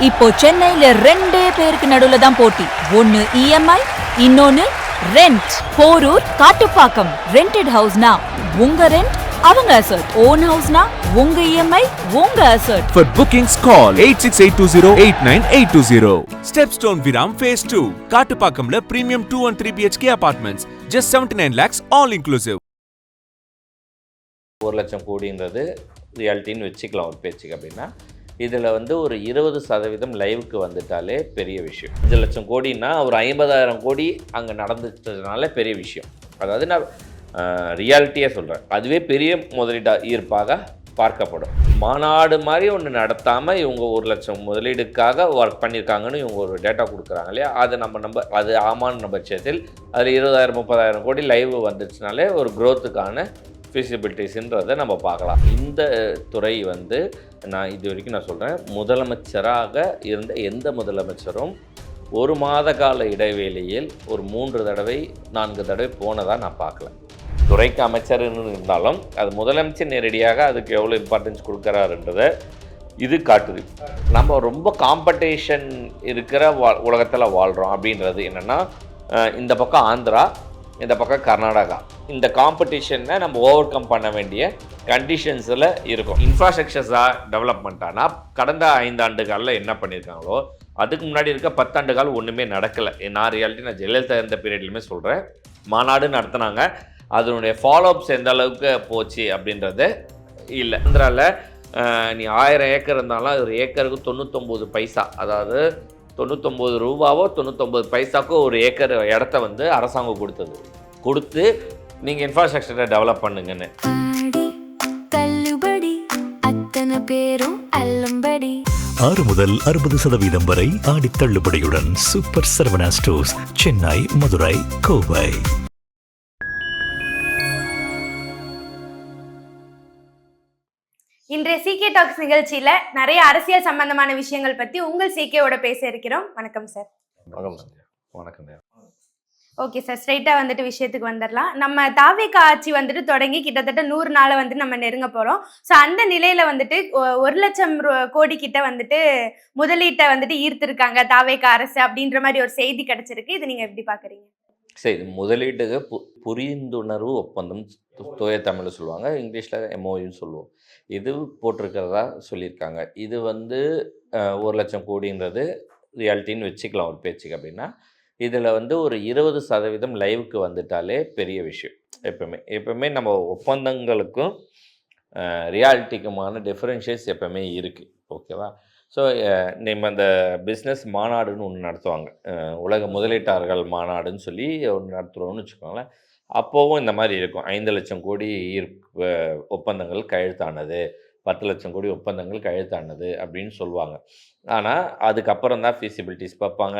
இப்போ சென்னையில ரெண்டே பேருக்கு நடுவுல தான் போட்டி. ஒன்னு இஎம்ஐ, இன்னொன்னு ரெண்ட். போரூர், காட்டுப்பாக்கம். ரெண்டட் ஹவுஸ்னா உங்க ரெண்ட், அவங்க அசர்ட். ஓன் ஹவுஸ்னா உங்க இஎம்ஐ, உங்க assert. For bookings call 8682089820. Stepstone Viram Phase 2. காட்டுப்பாக்கம்ல premium 2 and 3 BHK apartments. Just 79 lakhs all inclusive. 1 லட்சம் கோடின்றது ரியாலிட்டின்னு வச்சுக்கலாம் ஒரு பேச்சுக்கு. அப்படின்னா இதில் ஒரு 20% லைவுக்கு வந்துட்டாலே பெரிய விஷயம். 5 லட்சம் கோடின்னா ஒரு 50,000 கோடி அங்கே நடந்துட்டதுனால பெரிய விஷயம். அதாவது நான் ரியாலிட்டியாக சொல்கிறேன், அதுவே பெரிய முதலீடாக ஈர்ப்பாக பார்க்கப்படும். மாநாடு மாதிரி ஒன்று நடத்தாமல் இவங்க 1 லட்சம் முதலீடுக்காக ஒர்க் பண்ணியிருக்காங்கன்னு இவங்க ஒரு டேட்டா கொடுக்குறாங்க இல்லையா, அதை அது ஆமான பட்சத்தில் அதில் 20,000-30,000 கோடி லைவ் வந்துச்சுனாலே ஒரு க்ரோத்துக்கான ஃபீஸிபிலிட்டிஸ்ன்றதை நம்ம பார்க்கலாம். இந்த துறை நான் இது வரைக்கும் நான் சொல்கிறேன், முதலமைச்சராக இருந்த எந்த முதலமைச்சரும் 1 மாத கால இடைவேளையில் ஒரு 3 தடவை 4 தடவை போனதாக நான் பார்க்கல. துறைக்கு அமைச்சர்னு இருந்தாலும் அது முதலமைச்சர் நேரடியாக அதுக்கு எவ்வளோ இம்பார்ட்டன்ஸ் கொடுக்குறாருன்றதை இது காட்டுது. நம்ம ரொம்ப காம்படிஷன் இருக்கிற உலகத்தில் வாழ்கிறோம். அப்படின்றது என்னென்னா, இந்த பக்கம் ஆந்திரா, இந்த பக்கம் கர்நாடகா, இந்த காம்படிஷனை நம்ம ஓவர் கம் பண்ண வேண்டிய கண்டிஷன்ஸில் இருக்கும். இன்ஃப்ராஸ்ட்ரக்சர்ஸாக டெவலப்மெண்ட்டானா கடந்த 5 ஆண்டுகளில் என்ன பண்ணியிருக்காங்களோ அதுக்கு முன்னாடி இருக்க 10 ஆண்டுகள் ஒன்றுமே நடக்கலை. நான் ஜெயலலிதா இருந்த பீரியட்லையுமே சொல்கிறேன், மாநாடு நடத்தினாங்க, அதனுடைய ஃபாலோஅப்ஸ் எந்த அளவுக்கு போச்சு அப்படின்றது இல்லை. ஆந்திராவில் நீ 1000 ஏக்கர் இருந்தாலும் அது ஒரு ஏக்கருக்கு 99 பைசா, அதாவது 99 ரூபாவோ 99 பைசாக்கோ ஒரு ஏக்கர் இடத்த அரசாங்கம் கொடுத்து நீங்கள் இன்ஃப்ராஸ்ட்ரக்சரை டெவலப் பண்ணுங்கன்னு. 6 முதல் 60% வரை ஆடி தள்ளுபடியுடன் சூப்பர் சரவணா ஸ்டோர்ஸ், சென்னை, மதுரை, கோவை. இன்றைய சிகே டாக்ஸ் நிகழ்ச்சியில நிறைய அரசியல் சம்பந்தமான விஷயங்கள் பத்தி உங்கள் சிகேவோட பேச இருக்கிறோம். வணக்கம் சார். வணக்கம். ஓகே சார், ஸ்ட்ரைட்டா விஷயத்துக்கு வந்துடலாம். நம்ம தாவேக ஆட்சி தொடங்கி கிட்டத்தட்ட 100 நாளை நம்ம நெருங்க போறோம். ஸோ அந்த நிலையில 1 லட்சம் கோடி கிட்ட முதலீட்டை ஈர்த்திருக்காங்க தாவேக அரசு அப்படின்ற மாதிரி ஒரு செய்தி கிடைச்சிருக்கு. இது நீங்க எப்படி பாக்குறீங்க? சரி, முதலீட்டுக்கு புரிந்துணர்வு ஒப்பந்தம் தூய தமிழில் சொல்லுவாங்க, இங்கிலீஷில் எம்ஓயூன்னு சொல்லுவோம். இது போட்டிருக்கிறதா சொல்லியிருக்காங்க. இது 1 லட்சம் கோடின்றது ரியாலிட்டின்னு வச்சுக்கலாம் ஒரு பேச்சுக்கு. அப்படின்னா இதில் ஒரு 20% லைவுக்கு வந்துட்டாலே பெரிய விஷயம். எப்பவுமே நம்ம ஒப்பந்தங்களுக்கும் ரியாலிட்டிக்குமான டிஃப்ரென்ஷியேட்ஸ் எப்பவுமே இருக்குது. ஓகேவா? ஸோ நம்ம அந்த பிஸ்னஸ் மாநாடுன்னு ஒன்று நடத்துவாங்க, உலக முதலீட்டாளர்கள் மாநாடுன்னு சொல்லி ஒன்று நடத்துகிறோம்னு வச்சுக்கோங்களேன். அப்போவும் இந்த மாதிரி இருக்கும், 5 லட்சம் கோடி ஒப்பந்தங்கள் கையெழுத்தானது, 10 லட்சம் கோடி ஒப்பந்தங்கள் கையெழுத்தானது அப்படின்னு சொல்லுவாங்க. ஆனால் அதுக்கப்புறம் தான் ஃபீஸிபிலிட்டிஸ் பார்ப்பாங்க,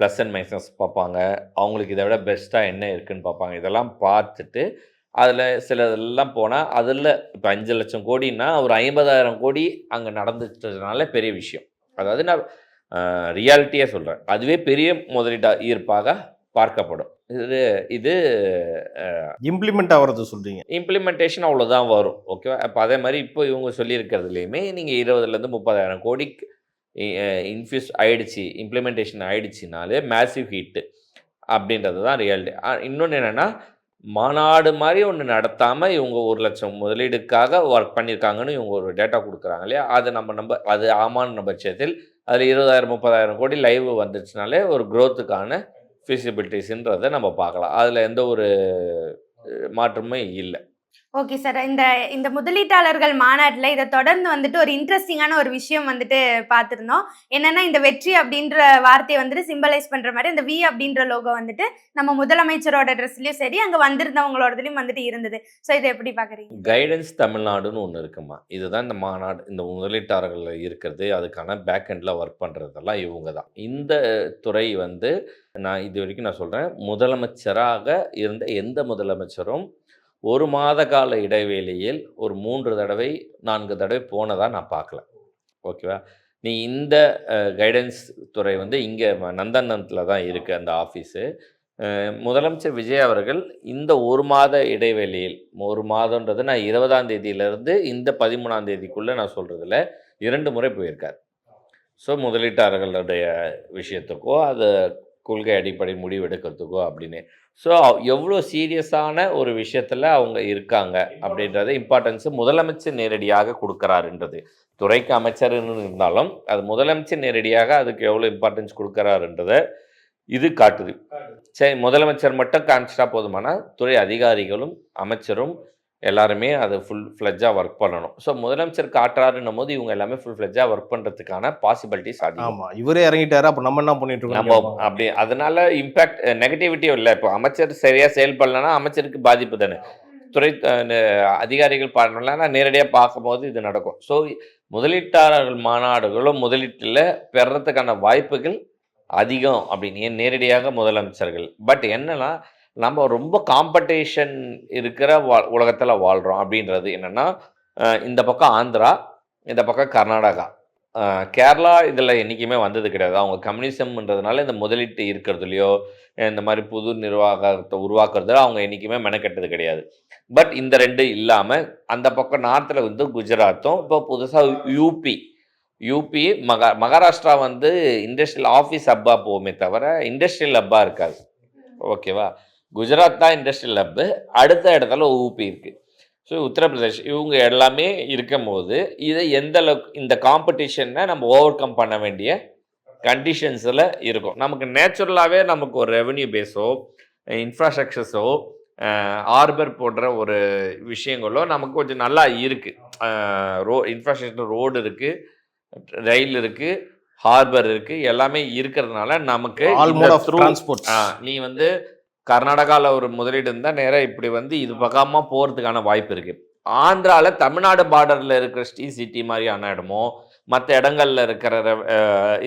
ப்ளஸ் அண்ட் மைனஸ் பார்ப்பாங்க, அவங்களுக்கு இதை விட பெஸ்ட்டாக என்ன இருக்குதுன்னு பார்ப்பாங்க. இதெல்லாம் பார்த்துட்டு அதில் சிலதெல்லாம் போனால் அதில் இப்போ 5 லட்சம் கோடின்னா ஒரு 50,000 கோடி அங்கே நடந்துட்டதுனால பெரிய விஷயம். அதாவது நான் ரியாலிட்டியாக சொல்கிறேன், அதுவே பெரிய முதலீடாக ஈர்ப்பாக பார்க்கப்படும். இது இம்ப்ளிமெண்ட் ஆகிறது சொல்கிறீங்க. இம்ப்ளிமெண்டேஷன் அவ்வளோதான் வரும். ஓகேவா? இப்போ அதே மாதிரி இப்போ இவங்க சொல்லியிருக்கிறதுலையுமே நீங்கள் 20,000 30,000 கோடி இன்ஃபியூஸ் ஆகிடுச்சு, இம்ப்ளிமெண்டேஷன் ஆகிடுச்சினாலே மேசிவ் ஹிட்டு அப்படின்றது தான் ரியாலிட்டி. இன்னொன்று என்னென்னா, மாநாடு மாதிரி ஒன்று நடத்தாமல் இவங்க 1 லட்சம் முதலீடுக்காக ஒர்க் பண்ணியிருக்காங்கன்னு இவங்க ஒரு டேட்டா கொடுக்குறாங்க இல்லையா, அது ஆமான பட்சத்தில் அதில் 20,000-30,000 கோடி லைவ் வந்துச்சுனாலே ஒரு க்ரோத்துக்கான ஃபீஸிபிலிட்டிஸ்ன்றதை நம்ம பார்க்கலாம். அதில் எந்த ஒரு மாற்றமே இல்லை. ஓகே சார், இந்த முதலீட்டாளர்கள் மாநாட்டில் இதை தொடர்ந்து ஒரு இன்ட்ரெஸ்டிங்கான ஒரு விஷயம் பார்த்துருந்தோம். என்னன்னா, இந்த வெற்றி அப்படின்ற வார்த்தையை சிம்பலைஸ் பண்ற மாதிரி இந்த வி அப்படின்ற லோகோ நம்ம முதலமைச்சரோட ட்ரெஸ்லயும் சரி, அங்க வந்திருந்தவங்களோடதுலயும் இருந்தது. ஸோ இதை எப்படி பாக்குறீங்க? கைடன்ஸ் தமிழ்நாடுன்னு ஒன்று இருக்குமா, இதுதான் இந்த மாநாடு, இந்த முதலீட்டாளர்கள் இருக்கிறது, அதுக்கான பேக் எண்டில் ஒர்க் பண்ணுறதெல்லாம் இவங்க தான். இந்த துறை நான் இது வரைக்கும் நான் சொல்கிறேன், முதலமைச்சராக இருந்த எந்த முதலமைச்சரும் 1 மாத கால இடைவேளையில் ஒரு 3 தடவை 4 தடவை போனதாக நான் பார்க்கல. ஓகேவா? நீ இந்த கைடன்ஸ் துறை இங்கே நந்தனத்தில் தான் இருக்குது அந்த ஆஃபீஸு. முதலமைச்சர் விஜய் அவர்கள் இந்த 1 மாத இடைவெளியில், 1 மாதன்றது நான் 20ஆம் தேதியிலேருந்து இந்த 13ஆம் தேதிக்குள்ளே நான் சொல்கிறதுல 2 முறை போயிருக்கார். ஸோ முதலீட்டாளர்களுடைய விஷயத்துக்கோ அது கொள்கை அடிப்படை முடிவு எடுக்கிறதுக்கோ அப்படின்னு. ஸோ எவ்வளோ சீரியஸான ஒரு விஷயத்தில் அவங்க இருக்காங்க அப்படின்றது இம்பார்ட்டன்ஸு முதலமைச்சர் நேரடியாக கொடுக்குறாருன்றது. துறைக்கு அமைச்சர்னு இருந்தாலும் அது முதலமைச்சர் நேரடியாக அதுக்கு எவ்வளோ இம்பார்ட்டன்ஸ் கொடுக்குறாருன்றதை இது காட்டுது. சரி, முதலமைச்சர் மட்டும் காமிச்சிட்டா போதுமானா துறை அதிகாரிகளும் அமைச்சரும் எல்லாருமே அதை ஃபுல் ஃப்ளெஜ்ஜாக ஒர்க் பண்ணணும். ஸோ முதலமைச்சர் காட்டுறாருன்னும் போது இவங்க எல்லாமே ஃபுல் ஃப்ளெஜ்ஜாக ஒர்க் பண்ணுறதுக்கான பாசிபிலிட்டிஸ் அதிகம். ஆமாம், இவரே இறங்கிட்டாரு, அப்போ நம்ம என்ன பண்ணிட்டு இருக்கோம் நம்ம அப்படி அதனால இம்பேக்ட் நெகட்டிவிட்டியும் இல்லை. இப்போ அமைச்சர் சரியாக செயல்படலைன்னா அமைச்சருக்கு பாதிப்பு தானே. துறை அதிகாரிகள் பண்ணலன்னா நேரடியாக பார்க்கும்போது இது நடக்கும். ஸோ முதலீட்டாளர்கள் மாநாடுகளும் முதலீட்டில் பெறத்துக்கான வாய்ப்புகள் அதிகம் அப்படின்னு நேரடியாக முதலமைச்சர்கள். பட் என்னன்னா நம்ம ரொம்ப காம்படிஷன் இருக்கிற உலகத்தில் வாழ்கிறோம். அப்படின்றது என்னென்னா இந்த பக்கம் ஆந்திரா, இந்த பக்கம் கர்நாடகா, கேரளா இதில் என்றைக்குமே வந்தது கிடையாது. அவங்க கம்யூனிசம்ன்றதுனால இந்த முதலீட்டு இருக்கிறதுலையோ இந்த மாதிரி புது நிர்வாகத்தை உருவாக்குறதுல அவங்க என்றைக்குமே மெனக்கெட்டது கிடையாது. பட் இந்த ரெண்டு இல்லாமல் அந்த பக்கம் நார்த்தில் வந்து குஜராத்தும், இப்போ புதுசாக யூபி மகாராஷ்டிரா வந்து இண்டஸ்ட்ரியல் ஆஃபீஸ் ஹப்பாக போகுமே தவிர இண்டஸ்ட்ரியல் ஹப்பாக இருக்காது. ஓகேவா? குஜராத் தான் இண்டஸ்ட்ரியல் ஹப்பு, அடுத்த இடத்துல ஊபி இருக்குது. ஸோ உத்தரப்பிரதேஷ் இவங்க எல்லாமே இருக்கும் போது இதை எந்த அளவுக்கு இந்த காம்படிஷனை நம்ம ஓவர் கம் பண்ண வேண்டிய கண்டிஷன்ஸில் இருக்கும். நமக்கு நேச்சுரலாகவே நமக்கு ஒரு ரெவென்யூ பேஸோ இன்ஃப்ராஸ்ட்ரக்சர்ஸோ ஹார்பர் போன்ற ஒரு விஷயங்களோ நமக்கு கொஞ்சம் நல்லா இருக்குது. இன்ஃப்ராஸ்ட்ரக்சர் ரோடு இருக்குது, ரயில் இருக்குது, ஹார்பர் இருக்குது, எல்லாமே இருக்கிறதுனால நமக்கு நீ வந்து கர்நாடகாவில் ஒரு முதலீடு இருந்தால் நேராக இப்படி வந்து இது பக்கமாக போகிறதுக்கான வாய்ப்பு இருக்குது. ஆந்திராவில் தமிழ்நாடு பார்டரில் இருக்கிற சிட்டி மாதிரியான இடமோ மற்ற இடங்களில் இருக்கிற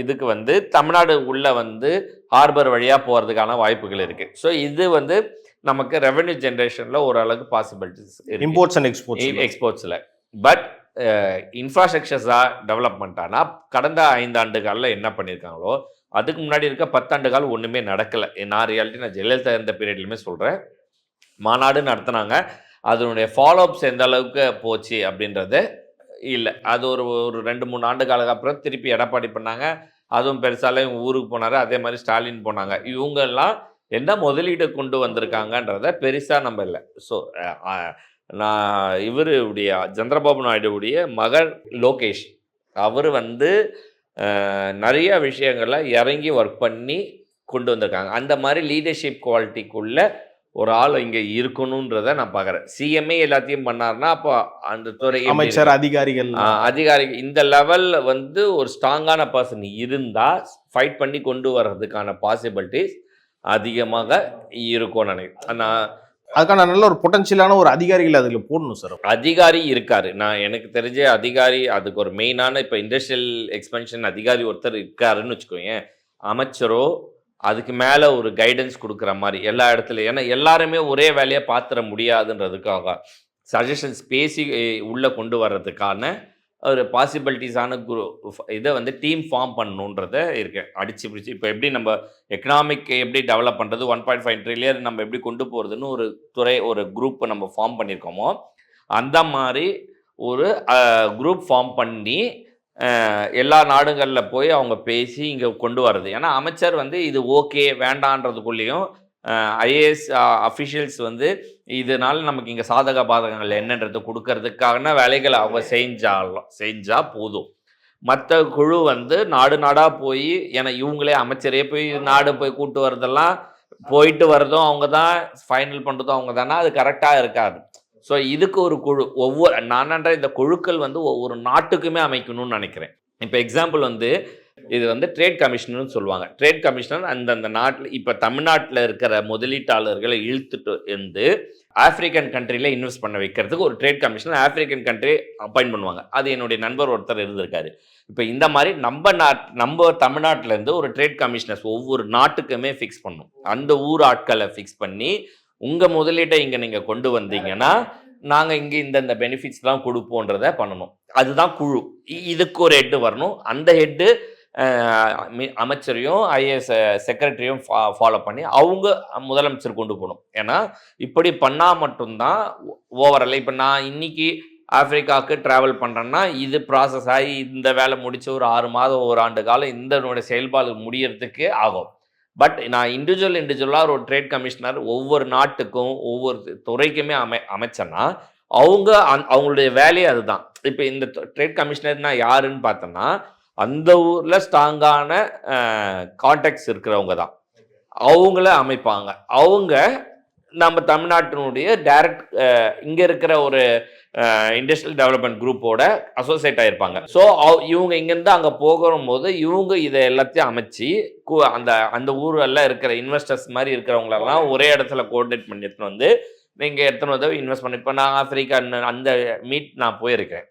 இதுக்கு வந்து தமிழ்நாடு உள்ள வந்து ஹார்பர் வழியாக போகிறதுக்கான வாய்ப்புகள் இருக்குது. ஸோ இது வந்து நமக்கு ரெவென்யூ ஜென்ரேஷனில் ஓரளவுக்கு பாசிபிலிட்டிஸ் இம்போர்ட்ஸ் அண்ட் எக்ஸ்போர்ட்ஸில். பட் இன்ஃப்ராஸ்ட்ரக்சர்ஸாக டெவலப்மெண்ட்டானா கடந்த 5 ஆண்டுகளில் என்ன பண்ணியிருக்காங்களோ அதுக்கு முன்னாடி இருக்க 10 ஆண்டுகள் ஒன்றுமே நடக்கலை. நான் ஜெயலலிதா இருந்த பீரியட்லையுமே சொல்கிறேன், மாநாடு நடத்தினாங்க, அதனுடைய ஃபாலோஅப்ஸ் எந்த அளவுக்கு போச்சு அப்படின்றது இல்லை. அது ஒரு 2-3 ஆண்டு காலத்துக்கு அப்புறம் திருப்பி எடப்பாடி பண்ணாங்க, அதுவும் பெருசால இவங்க ஊருக்கு போனார். அதே மாதிரி ஸ்டாலின் போனாங்க. இவங்கெல்லாம் என்ன முதலீடு கொண்டு வந்திருக்காங்கன்றத பெருசாக நம்ம இல்லை. ஸோ நான் இவருடைய சந்திரபாபு நாயுடுவுடைய மகன் லோகேஷ் அவர் வந்து நிறைய விஷயங்களை இறங்கி ஒர்க் பண்ணி கொண்டு வந்திருக்காங்க. அந்த மாதிரி லீடர்ஷிப் குவாலிட்டிக்குள்ள ஒரு ஆள் இங்கே இருக்கணுன்றதை நான் பார்க்குறேன். சிஎம்ஏ எல்லாத்தையும் பண்ணார்னா அப்போ அந்த துறை அமைச்சர் அதிகாரிகள் இந்த லெவலில் வந்து ஒரு ஸ்ட்ராங்கான பர்சன் இருந்தால் ஃபைட் பண்ணி கொண்டு வர்றதுக்கான பாசிபிலிட்டிஸ் அதிகமாக இருக்கும்னு நினைக்கிறேன். நான் அதுக்கான நல்ல ஒரு பொட்டன்ஷியலான ஒரு அதிகாரிகள் அதில் போடணும் சார். அதிகாரி இருக்காரு, நான் எனக்கு தெரிஞ்ச அதிகாரி அதுக்கு ஒரு மெயினான இப்போ இண்டஸ்ட்ரியல் எக்ஸ்பென்ஷன் அதிகாரி ஒருத்தர் இருக்காருன்னு வச்சுக்கோங்க. அமைச்சரோ அதுக்கு மேலே ஒரு கைடன்ஸ் கொடுக்குற மாதிரி எல்லா இடத்துலையும், ஏன்னா எல்லாருமே ஒரே வேலையை பார்த்துட முடியாதுன்றதுக்காக சஜஷன்ஸ் பேசி உள்ளே கொண்டு வர்றதுக்கான ஒரு பாசிபிலிட்டிஸான இதை வந்து டீம் ஃபார்ம் பண்ணணுன்றத இருக்கேன். அடிச்சு பிடிச்சி இப்போ எப்படி நம்ம எக்கனாமிக் எப்படி டெவலப் பண்ணுறது, 1.5 ட்ரில்லியன் நம்ம எப்படி கொண்டு போகிறதுன்னு ஒரு துறை ஒரு குரூப் நம்ம ஃபார்ம் பண்ணியிருக்கோமோ அந்த மாதிரி ஒரு குரூப் ஃபார்ம் பண்ணி எல்லா நாடுகளில் போய் அவங்க பேசி இங்கே கொண்டு வர்றது. ஏன்னா அமைச்சர் வந்து இது ஓகே வேண்டான்றதுக்குள்ளேயும் ஐஏஎஸ் அஃபிஷியல்ஸ் வந்து இதனால் நமக்கு இங்கே சாதக பாதகங்கள் என்னன்றது கொடுக்கறதுக்கான வேலைகளை அவங்க செஞ்சால் போதும். மற்ற குழு வந்து நாடாக போய் ஏன்னா இவங்களே அமைச்சரே போய் நாடு போய் கூட்டு வரதெல்லாம் போயிட்டு வர்றதும் அவங்க தான், ஃபைனல் பண்ணுறதும் அவங்க தானே, அது கரெக்டாக இருக்காது. ஸோ இதுக்கு ஒரு குழு நானன்ற இந்த குழுக்கள் வந்து ஒவ்வொரு நாட்டுக்குமே அமைக்கணும்னு நினைக்கிறேன். இப்போ எக்ஸாம்பிள் வந்து இது வந்து ட்ரேட் கமிஷனர்னு சொல்லுவாங்க. ட்ரேட் கமிஷனர் அந்தந்த நாட்டில் இப்போ தமிழ்நாட்டில் இருக்கிற முதலீட்டாளர்களை இழுத்துட்டு இருந்து ஆப்பிரிக்கன் கண்ட்ரியில் இன்வெஸ்ட் பண்ண வைக்கிறதுக்கு ஒரு trade commissioner African country appoint பண்ணுவாங்க. அது என்னுடைய நண்பர் ஒருத்தர் இருந்திருக்காரு. இப்போ இந்த மாதிரி நம்ம தமிழ்நாட்டிலேருந்து ஒரு ட்ரேட் கமிஷனர்ஸ் ஒவ்வொரு நாட்டுக்குமே ஃபிக்ஸ் பண்ணும். அந்த ஊர் ஆட்களை ஃபிக்ஸ் பண்ணி உங்கள் முதலீட்டை இங்கே நீங்கள் கொண்டு வந்தீங்கன்னா நாங்கள் இங்கே இந்த பெனிஃபிட்ஸ்லாம் கொடுப்போன்றதை பண்ணணும். அதுதான் குழு. இதுக்கு ஒரு ஹெட்டு வரணும். அந்த ஹெட்டு அமைச்சரையும் ஐஏஎஸ் செக்ரட்டரியும் ஃபாலோ பண்ணி அவங்க முதலமைச்சர் கொண்டு போகணும். ஏன்னா இப்படி பண்ணால் மட்டும்தான் ஓவரால் இப்போ நான் இன்னைக்கு ஆப்பிரிக்காவுக்கு ட்ராவல் பண்ணுறேன்னா இது ப்ராசஸ் ஆகி இந்த வேலை முடிச்சு ஒரு 6 மாதம் 1 ஆண்டு காலம் இந்த செயல்பாடு முடியறதுக்கு ஆகும். பட் நான் இண்டிவிஜுவலாக ஒரு ட்ரேட் கமிஷனர் ஒவ்வொரு நாட்டுக்கும் ஒவ்வொரு துறைக்குமே அமைச்சேன்னா அவங்களுடைய வேலையே அதுதான். இப்போ இந்த ட்ரேட் கமிஷனர்னா யாருன்னு பார்த்தோன்னா அந்த ஊரில் ஸ்ட்ராங்கான கான்டாக்ட்ஸ் இருக்கிறவங்க தான், அவங்கள அமைப்பாங்க. அவங்க நம்ம தமிழ்நாட்டினுடைய டைரக்ட் இங்கே இருக்கிற ஒரு இண்டஸ்ட்ரியல் டெவலப்மெண்ட் குரூப்போட அசோசியேட் ஆகிருப்பாங்க. ஸோ இவங்க இங்கேருந்து அங்கே போகும்போது இவங்க இதை எல்லாத்தையும் அமைச்சு அந்த ஊரெல்லாம் இருக்கிற இன்வெஸ்டர்ஸ் மாதிரி இருக்கிறவங்களெல்லாம் ஒரே இடத்துல கோஆர்டினேட் பண்ணி எடுத்துன்னு வந்து நீங்கள் எத்தனை உதவி இன்வெஸ்ட் பண்ணி. இப்போ நான் ஆப்பிரிக்கா அந்த மீட் நான் போயிருக்கேன்.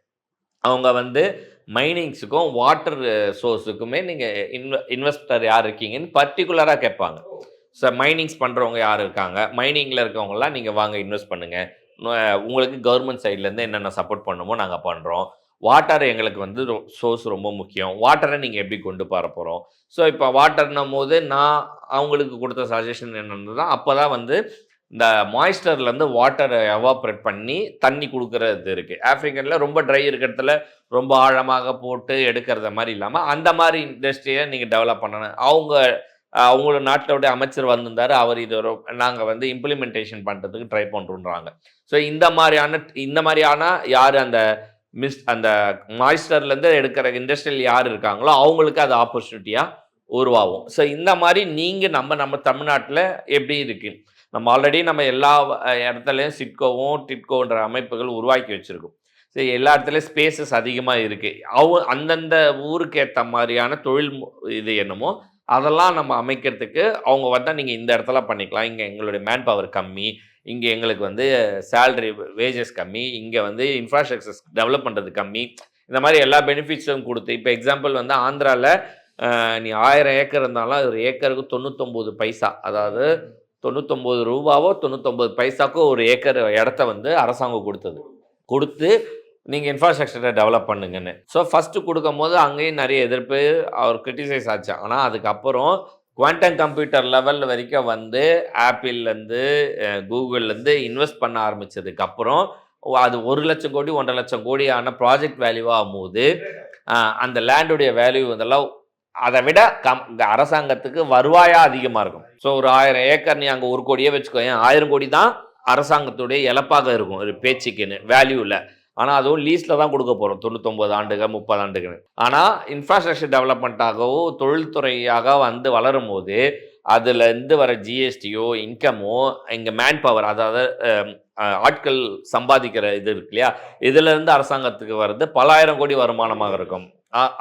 அவங்க வந்து மைனிங்ஸுக்கும் வாட்டர் சோர்ஸுக்குமே நீங்கள் இன்வெஸ்டர் யார் இருக்கீங்கன்னு பர்டிகுலராக கேட்பாங்க. ஸோ மைனிங்ஸ் பண்ணுறவங்க யார் இருக்காங்க, மைனிங்கில் இருக்கவங்களாம் நீங்கள் வாங்க இன்வெஸ்ட் பண்ணுங்கள், உங்களுக்கு கவர்மெண்ட் சைட்லேருந்து என்னென்ன சப்போர்ட் பண்ணுமோ நாங்கள் பண்ணுறோம். வாட்டர் எங்களுக்கு வந்து சோர்ஸ் ரொம்ப முக்கியம், வாட்டரை நீங்கள் எப்படி கொண்டு போகிற போகிறோம். ஸோ இப்போ வாட்டர்னும் போது நான் அவங்களுக்கு கொடுத்த சஜஷன் என்னென்னா அப்போ தான் வந்து இந்த மாய்ஸ்டர்லேருந்து வாட்டரை எவாப்ரேட் பண்ணி தண்ணி கொடுக்குறது இருக்குது. ஆஃப்ரிக்கனில் ரொம்ப ட்ரை இருக்கிறதுல ரொம்ப ஆழமாக போட்டு எடுக்கிறத மாதிரி இல்லாமல் அந்த மாதிரி இண்டஸ்ட்ரியை நீங்கள் டெவலப் பண்ணணும். அவங்களோட நாட்டோட அமைச்சர் வந்திருந்தார், அவர் இது நாங்கள் வந்து இம்ப்ளிமெண்டேஷன் பண்ணுறதுக்கு ட்ரை பண்ணுறோன்றாங்க. ஸோ இந்த மாதிரியான யார் அந்த மாய்ஸ்டர்லேருந்து எடுக்கிற இண்டஸ்ட்ரியல் யார் இருக்காங்களோ அவங்களுக்கு அது ஆப்பர்ச்சுனிட்டியாக உருவாகும். ஸோ இந்த மாதிரி நீங்கள் நம்ம தமிழ்நாட்டில் எப்படி இருக்குது, நம்ம ஆல்ரெடி நம்ம எல்லா இடத்துலையும் சிட்கோவும் டிட்கோன்ற அமைப்புகள் உருவாக்கி வச்சுருக்கோம். ஸோ எல்லா இடத்துலையும் ஸ்பேசஸ் அதிகமாக இருக்குது. அந்தந்த ஊருக்கு ஏற்ற மாதிரியான தொழில் இது என்னமோ அதெல்லாம் நம்ம அமைக்கிறதுக்கு அவங்க வந்தால் நீங்கள் இந்த இடத்துல பண்ணிக்கலாம், இங்கே எங்களுடைய மேன் பவர் கம்மி, இங்கே எங்களுக்கு வந்து சேலரி வேஜஸ் கம்மி, இங்கே வந்து இன்ஃப்ராஸ்ட்ரக்சர்ஸ் டெவலப் பண்ணுறது கம்மி, இந்த மாதிரி எல்லா பெனிஃபிட்ஸும் கொடுத்து. இப்போ எக்ஸாம்பிள் வந்து ஆந்திராவில் நீ 1000 ஏக்கர் இருந்தாலும் ஒரு ஏக்கருக்கு 99 பைசா, அதாவது 99 ரூபாவோ 99 பைசாக்கோ ஒரு ஏக்கர் இடத்த வந்து அரசாங்கம் கொடுத்து நீங்கள் இன்ஃப்ராஸ்ட்ரக்சரை டெவலப் பண்ணுங்கன்னு. ஸோ ஃபஸ்ட்டு கொடுக்கும் போது அங்கேயும் நிறைய எதிர்ப்பு, அவர் கிரிட்டிசைஸ் ஆச்சு. ஆனால் அதுக்கப்புறம் குவாண்டம் கம்ப்யூட்டர் லெவல் வரைக்கும் வந்து ஆப்பிள்லேருந்து கூகுள்லேருந்து இன்வெஸ்ட் பண்ண ஆரம்பித்ததுக்கப்புறம் அது 1 லட்சம் கோடி 1.5 லட்சம் கோடியான ப்ராஜெக்ட் வேல்யூவாக ஆகும்போது அந்த லேண்டுடைய வேல்யூ இதெல்லாம் அதை விட அரசாங்கத்துக்கு வருவாயாக அதிகமாக இருக்கும். ஸோ ஒரு 1000 ஏக்கர் நீ அங்கே 1 கோடியே வச்சுக்கோங்க, 1000 கோடி தான் அரசாங்கத்துடைய இழப்பாக இருக்கும் ஒரு பேச்சுக்குன்னு வேல்யூவில். ஆனால் அதுவும் லீஸில் தான் கொடுக்க போகிறோம் 99 ஆண்டுகள் 30 ஆண்டுகள். ஆனால் இன்ஃப்ராஸ்ட்ரக்சர் டெவலப்மெண்ட்டாகவோ தொழில்துறையாக வந்து வளரும் போது அதுலேருந்து வர ஜிஎஸ்டியோ இன்கமோ இங்கே மேன் பவர், அதாவது ஆட்கள் சம்பாதிக்கிற இது இருக்கு இல்லையா, இதுலேருந்து அரசாங்கத்துக்கு வர்றது பல ஆயிரம் கோடி வருமானமாக இருக்கும்.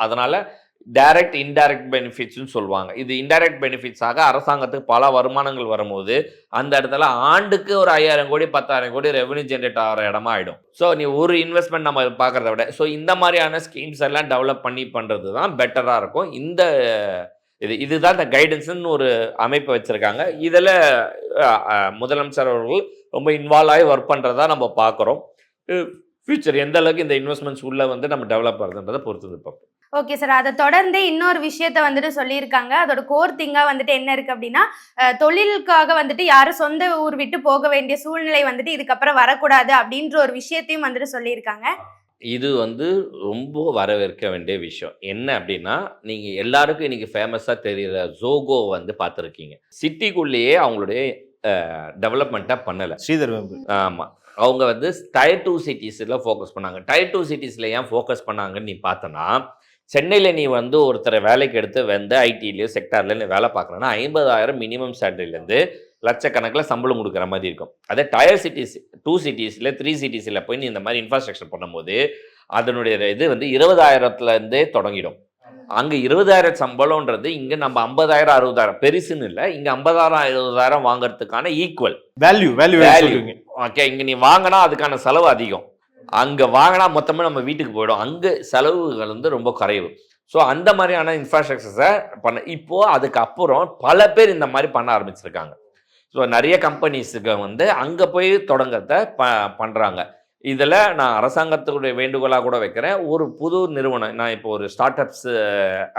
அதனால் டைரக்ட் இன்டைரக்ட் பெனிஃபிட்ஸ்னு சொல்லுவாங்க. இது இன்டைரக்ட் பெனிஃபிட்ஸாக அரசாங்கத்துக்கு பல வருமானங்கள் வரும்போது அந்த இடத்துல ஆண்டுக்கு ஒரு 5000 கோடி 10000 கோடி ரெவன்யூ ஜென்ரேட் ஆகிற இடமா ஆகிடும். ஸோ நீ ஒரு இன்வெஸ்ட்மெண்ட் நம்ம பார்க்குறத விட ஸோ இந்த மாதிரியான ஸ்கீம்ஸ் எல்லாம் டெவலப் பண்ணுறது தான் பெட்டராக இருக்கும். இதுதான் இந்த கைடன்ஸ்ன்னு ஒரு அமைப்பு வச்சுருக்காங்க. இதில் முதலமைச்சர் அவர்கள் ரொம்ப இன்வால்வ் ஆகி ஒர்க் பண்ணுறதா நம்ம பார்க்குறோம். ஃபியூச்சர் எந்த அளவுக்கு இந்த இன்வெஸ்ட்மெண்ட்ஸ் உள்ள வந்து நம்ம டெவலப் ஆகுதுன்றதை பொறுத்தது பார்ப்போம். ஓகே சார், அதை தொடர்ந்து இன்னொரு விஷயத்த வந்துட்டு சொல்லியிருக்காங்க. அதோட கோர் திங்காக வந்துட்டு என்ன இருக்குது அப்படின்னா, தொழிலுக்காக வந்துட்டு யாரும் சொந்த ஊர் விட்டு போக வேண்டிய சூழ்நிலை வந்துட்டு இதுக்கப்புறம் வரக்கூடாது அப்படின்ற ஒரு விஷயத்தையும் வந்துட்டு சொல்லியிருக்காங்க. இது வந்து ரொம்ப வரவேற்க வேண்டிய விஷயம். என்ன அப்படின்னா, நீங்கள் எல்லாருக்கும் இன்றைக்கி ஃபேமஸாக தெரிகிற ஜோகோ வந்து பார்த்துருக்கீங்க. சிட்டிக்குள்ளேயே அவங்களுடைய டெவலப்மெண்ட்டாக பண்ணலை. ஸ்ரீதர் ஆமாம், அவங்க வந்து Tier 2 சிட்டிஸில் ஃபோக்கஸ் பண்ணாங்க. Tier 2 சிட்டிஸில் ஏன் ஃபோக்கஸ் பண்ணாங்கன்னு நீ பார்த்தனா, சென்னையில் நீ வந்து ஒருத்தரை வேலைக்கு எடுத்து வந்து ஐடிலையோ செக்டாரில் நீ வேலை பார்க்குறேன்னா 50,000 மினிமம் சேலரியிலேருந்து லட்சக்கணக்கில் சம்பளம் கொடுக்குற மாதிரி இருக்கும். அதே Tier 2 சிட்டிஸில் 3 சிட்டிஸில் போய் நீ இந்த மாதிரி இன்ஃப்ராஸ்ட்ரக்சர் பண்ணும்போது அதனுடைய இது வந்து 20,000லேருந்தே தொடங்கிடும். அங்கே 20,000 சம்பளம்ன்றது இங்கே நம்ம 50,000 60,000 பெருசுன்னு இல்லை, இங்கே 50,000 60,000 வாங்குறதுக்கான ஈக்குவல் வேல்யூ. ஓகே, இங்கே நீ வாங்கினா அதுக்கான செலவு அதிகம், அங்கே வாங்கினா மொத்தமாக நம்ம வீட்டுக்கு போயிடும், அங்கே செலவுகள் வந்து ரொம்ப குறைவு. ஸோ அந்த மாதிரியான இன்ஃப்ராஸ்ட்ரக்சர்ஸை இப்போது அதுக்கப்புறம் பல பேர் இந்த மாதிரி பண்ண ஆரம்பிச்சிருக்காங்க. ஸோ நிறைய கம்பெனிஸுக்கு வந்து அங்கே போய் தொடங்கத்தை பண்ணுறாங்க. இதில் நான் அரசாங்கத்துடைய வேண்டுகோளாக கூட வைக்கிறேன், ஒரு புது நிறுவனம், நான் இப்போ ஒரு ஸ்டார்ட் அப்ஸ்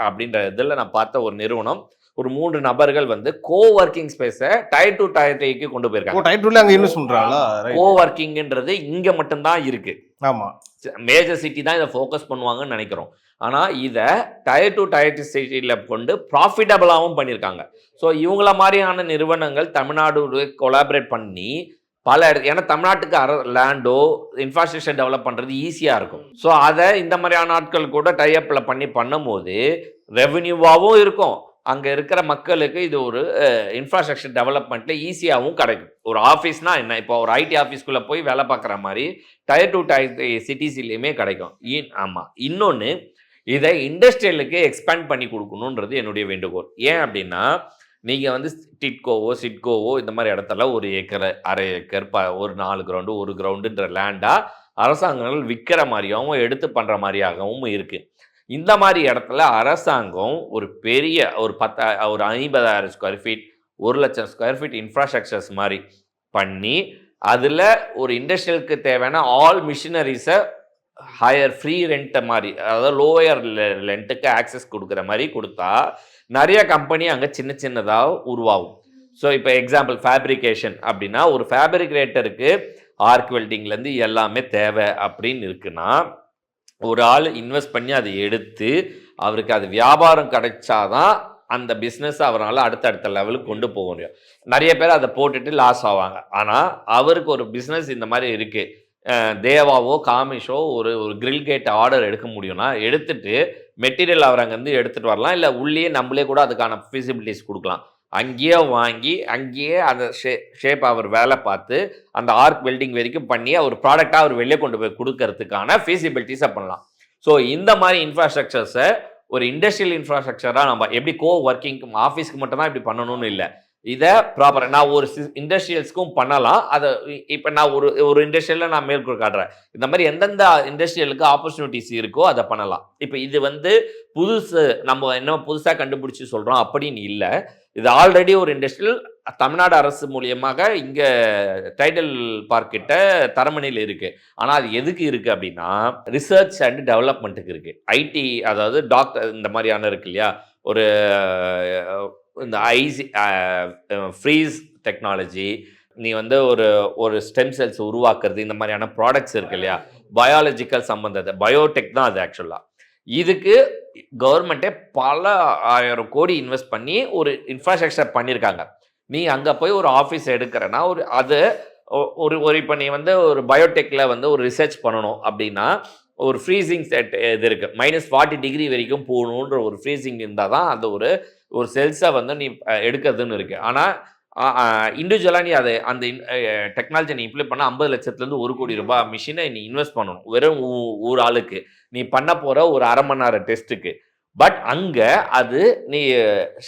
அப்படின்ற இதில் நான் பார்த்த ஒரு நிறுவனம், ஒரு 3 நபர்கள் வந்து கோவர்க்கிங் ஸ்பேஸை Tier 2 Tier 3க்கு கொண்டு போயிருக்காங்க. Tier 2ல அங்க இன்வெஸ்ட் பண்றாங்களா? கோவர்க்கிங்ன்றது இங்கே மட்டும்தான் இருக்குது. ஆமா, மேஜர் சிட்டி தான் இதை ஃபோக்கஸ் பண்ணுவாங்கன்னு நினைக்கிறோம். ஆனால் இதை டயர் 2 டயர் 3 சிட்டியில் கொண்டு ப்ராஃபிட்டபிளாகவும் பண்ணியிருக்காங்க. ஸோ இவங்கள மாதிரியான நிறுவனங்கள் தமிழ்நாடு கொலாபரேட் பண்ணி பல ஏன்னா தமிழ்நாட்டுக்கு லேண்டோ இன்ஃப்ராஸ்ட்ரக்சர் டெவலப் பண்ணுறது ஈஸியாக இருக்கும். ஸோ அதை இந்த மாதிரியான ஆட்கள் கூட டைஅப்பில் பண்ணும்போது ரெவென்யூவாகவும் இருக்கும், அங்கே இருக்கிற மக்களுக்கு இது ஒரு இன்ஃப்ராஸ்ட்ரக்சர் டெவலப்மெண்ட்டில் ஈஸியாகவும் கிடைக்கும். ஒரு ஆஃபீஸ்னால் என்ன, இப்போ ஒரு ஐடி ஆஃபீஸ்க்குள்ளே போய் வேலை பார்க்குற மாதிரி டயர் 2 டயர் 3 சிட்டிஸ்லேயுமே கிடைக்கும். ஆமாம், இன்னொன்று இதை இண்டஸ்ட்ரியலுக்கு எக்ஸ்பேண்ட் பண்ணி கொடுக்கணுன்றது என்னுடைய வேண்டுகோள். ஏன் அப்படின்னா, நீங்கள் வந்து டிட்கோவோ சிட்கோவோ இந்த மாதிரி இடத்துல 1 ஏக்கர் 1/2 ஏக்கர் ஒரு 4 கிரவுண்டு 1 கிரவுண்டுன்ற லேண்டாக அரசாங்கங்கள் விற்கிற மாதிரியாகவும் எடுத்து பண்ணுற மாதிரியாகவும் இருக்குது. இந்த மாதிரி இடத்துல அரசாங்கம் ஒரு பெரிய ஒரு 50,000 square feet 1,00,000 square feet infrastructures மாதிரி பண்ணி அதில் ஒரு இண்டஸ்ட்ரியலுக்கு தேவையான ஆல் மிஷினரிஸை ஹையர் ஃப்ரீ ரெண்ட்டை மாதிரி, அதாவது லோயர் ரெண்ட்டுக்கு ஆக்சஸ் கொடுக்குற மாதிரி கொடுத்தா நிறைய கம்பெனி அங்கே சின்னதாக உருவாகும். ஸோ இப்போ எக்ஸாம்பிள் ஃபேப்ரிகேஷன் அப்படின்னா, ஒரு ஃபேப்ரிகேட்டருக்கு ஆர்க் வெல்டிங்லேருந்து எல்லாமே தேவை அப்படின்னு இருக்குன்னா, ஒரு ஆள் இன்வெஸ்ட் பண்ணி அதை எடுத்து அவருக்கு அது வியாபாரம் கிடைச்சாதான் அந்த பிஸ்னஸ் அவரால் அடுத்தடுத்த லெவலுக்கு கொண்டு போக முடியும். நிறைய பேர் அதை போட்டுட்டு லாஸ் ஆவாங்க. ஆனால் அவருக்கு ஒரு பிஸ்னஸ் இந்த மாதிரி இருக்குது, தேவாவோ காமிஷோ ஒரு கிரில் கேட் ஆர்டர் எடுக்க முடியும்னா எடுத்துட்டு மெட்டீரியல் அவர் அங்கேருந்து எடுத்துகிட்டு வரலாம், இல்லை உள்ளே நம்மளே கூட அதுக்கான ஃபீசிபிலிட்டிஸ் கொடுக்கலாம். அங்கேயே வாங்கி அங்கேயே அந்த ஷேப் அவர் வேலை பார்த்து அந்த ஆர்க் வெல்டிங் வரைக்கும் பண்ணி அவர் ப்ராடக்டாக அவர் வெளியே கொண்டு போய் கொடுக்கறதுக்கான ஃபீசிபிலிட்டிஸை பண்ணலாம். ஸோ இந்த மாதிரி இன்ஃப்ராஸ்ட்ரக்சர்ஸை ஒரு இண்டஸ்ட்ரியல் இன்ஃப்ராஸ்ட்ரக்சராக நம்ம எப்படி ஒர்க்கிங் ஆஃபீஸ்க்கு மட்டும்தான் இப்படி பண்ணணும்னு இல்லை, இதை ப்ராப்பராக நான் ஒரு இண்டஸ்ட்ரியல்ஸ்க்கும் பண்ணலாம். அதை இப்போ நான் ஒரு இண்டஸ்ட்ரியலில் நான் மேற்கொள் காட்டுறேன். இந்த மாதிரி எந்தெந்த இண்டஸ்ட்ரியலுக்கு ஆப்பர்ச்சுனிட்டிஸ் இருக்கோ அதை பண்ணலாம். இப்போ இது வந்து புதுசு, நம்ம என்ன புதுசாக கண்டுபிடிச்சி சொல்கிறோம் அப்படின்னு இல்லை. இது ஆல்ரெடி ஒரு இண்டஸ்ட்ரியல் தமிழ்நாடு அரசு மூலியமாக இங்கே டைடல் பார்க் கிட்ட தரமணியில் இருக்குது. ஆனால் அது எதுக்கு இருக்குது அப்படின்னா, ரிசர்ச் அண்ட் டெவலப்மெண்ட்டுக்கு இருக்குது. ஐடி, அதாவது டாக்டர் இந்த மாதிரியான இருக்கு இல்லையா, ஒரு இந்த ஃப்ரீஸ் டெக்னாலஜி, நீ வந்து ஒரு ஸ்டெம் செல்ஸ் உருவாக்குறது, இந்த மாதிரியான ப்ராடக்ட்ஸ் இருக்கு இல்லையா, பயாலஜிக்கல் சம்மந்தத்தை, பயோடெக் தான் அது. ஆக்சுவலாக இதுக்கு கவர்மெண்ட்டே பல 1000 கோடி இன்வெஸ்ட் பண்ணி ஒரு இன்ஃப்ராஸ்ட்ரக்சர் பண்ணியிருக்காங்க. நீ அங்கே போய் ஒரு ஆஃபீஸ் எடுக்கிறன்னா இப்போ நீ வந்து ஒரு பயோடெக்கில் வந்து ஒரு ரிசர்ச் பண்ணணும் அப்படின்னா ஒரு ஃப்ரீசிங் செட் இது இருக்குது, -40 டிகிரி வரைக்கும் போகணுன்ற ஒரு ஃப்ரீசிங் இருந்தால் தான் அந்த ஒரு செல்ஸை வந்து நீ எடுக்கிறதுன்னு இருக்குது. ஆனால் இண்டிவிஜுவலாக நீ அதை அந்த டெக்னாலஜி நீ இம்ப்ளிமெண்ட் பண்ண 50 லட்சத்துலேருந்து 1 கோடி ரூபாய் மிஷினை நீ இன்வெஸ்ட் பண்ணணும் வெறும் ஒரு ஆளுக்கு நீ பண்ண போகிற ஒரு 1/2 மணி நேரம் டெஸ்ட்டுக்கு. பட் அங்கே அது நீ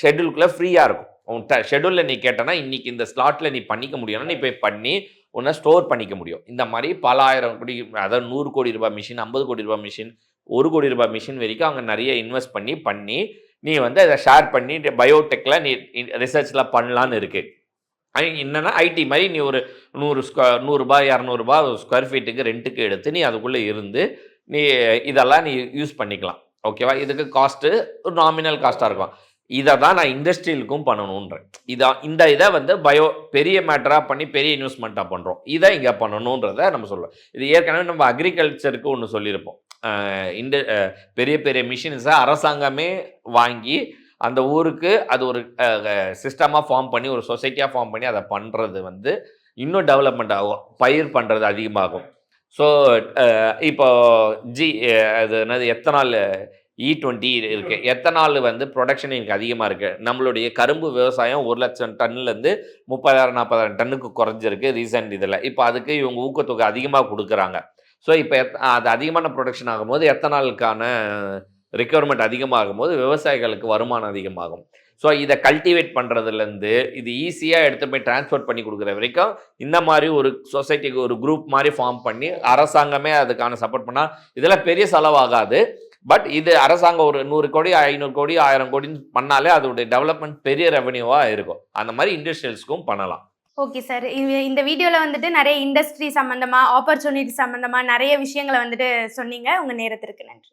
ஷெட்யூலுக்குள்ளே ஃப்ரீயாக இருக்கும். உன் ஷெட்யூலில் நீ கேட்டனா இன்றைக்கி இந்த ஸ்லாட்டில் நீ பண்ணிக்க முடியும்னா நீ போய் பண்ணி ஒன்றா ஸ்டோர் பண்ணிக்க முடியும். இந்த மாதிரி பல 1000 கோடி, அதாவது 100 கோடி ரூபாய் மிஷின், 50 கோடி ரூபாய் மிஷின், 1 கோடி ரூபாய் மிஷின் வரைக்கும் அவங்க நிறைய இன்வெஸ்ட் பண்ணி நீ வந்து அதை ஷேர் பண்ணி பயோடெக்கில் நீ ரிசர்ச்லாம் பண்ணலான்னு இருக்குது. என்னென்னா ஐடி மாதிரி நீ ஒரு 100 ரூபாய் 200 ரூபாய் ஸ்கொயர் ஃபீட்டுக்கு ரெண்ட்டுக்கு எடுத்து நீ அதுக்குள்ளே இருந்து நீ இதெல்லாம் நீ யூஸ் பண்ணிக்கலாம். ஓகேவா? இதுக்கு காஸ்ட்டு ஒரு நாமினல் காஸ்ட்டாக இருக்கும். இதை தான் நான் இண்டஸ்ட்ரியலுக்கும் பண்ணணுன்றேன். இதை வந்து பெரிய மேட்டராக பண்ணி பெரிய இன்வெஸ்ட்மெண்ட்டாக பண்ணுறோம். இதை இங்கே பண்ணணுன்றதை நம்ம சொல்லுவோம். இது ஏற்கனவே நம்ம அக்ரிகல்ச்சருக்கு ஒன்று சொல்லியிருப்போம். பெரிய பெரிய மிஷின்ஸை அரசாங்கமே வாங்கி அந்த ஊருக்கு அது ஒரு சிஸ்டமாக ஃபார்ம் பண்ணி ஒரு சொசைட்டியாக ஃபார்ம் பண்ணி அதை பண்ணுறது வந்து இன்னும் டெவலப்மெண்ட் ஆகும், பயிர் பண்ணுறது அதிகமாகும். ஸோ இப்போ அது என்னது எத்தனால் E20 இருக்குது, எத்தனால் வந்து ப்ரொடக்ஷன் எனக்கு அதிகமாக இருக்குது. நம்மளுடைய கரும்பு விவசாயம் 1,00,000 டன்னுலேருந்து 30,000-40,000 டன்னுக்கு குறைஞ்சிருக்கு ரீசெண்ட் இதில். இப்போ அதுக்கு இவங்க ஊக்கத்தொகை அதிகமாக கொடுக்குறாங்க. ஸோ இப்போ அது அதிகமான ப்ரொடக்ஷன் ஆகும்போது எத்தனாலுக்கான ரெக்யர்மெண்ட் அதிகமாகும் போது விவசாயிகளுக்கு வருமானம் அதிகமாகும். ஸோ இதை கல்டிவேட் பண்ணுறதுலேருந்து இது ஈஸியாக எடுத்து போய் டிரான்ஸ்போர்ட் பண்ணி கொடுக்குற வரைக்கும் இந்த மாதிரி ஒரு சொசைட்டிக்கு ஒரு குரூப் மாதிரி ஃபார்ம் பண்ணி அரசாங்கமே அதுக்கான சப்போர்ட் பண்ணால் இதெல்லாம் பெரிய செலவாகாது. பட் இது அரசாங்கம் ஒரு 100 கோடி 500 கோடி 1000 கோடின்னு பண்ணாலே அதோடைய டெவலப்மெண்ட் பெரிய ரெவன்யூவாக இருக்கும். அந்த மாதிரி இண்டஸ்ட்ரியல்ஸ்க்கும் பண்ணலாம். ஓகே சார், இந்த வீடியோவில் வந்துட்டு நிறைய இண்டஸ்ட்ரி சம்மந்தமாக, ஆப்பர்ச்சுனிட்டி சம்மந்தமாக நிறைய விஷயங்களை வந்துட்டு சொன்னீங்க. உங்கள் நேரத்திற்கு நன்றி.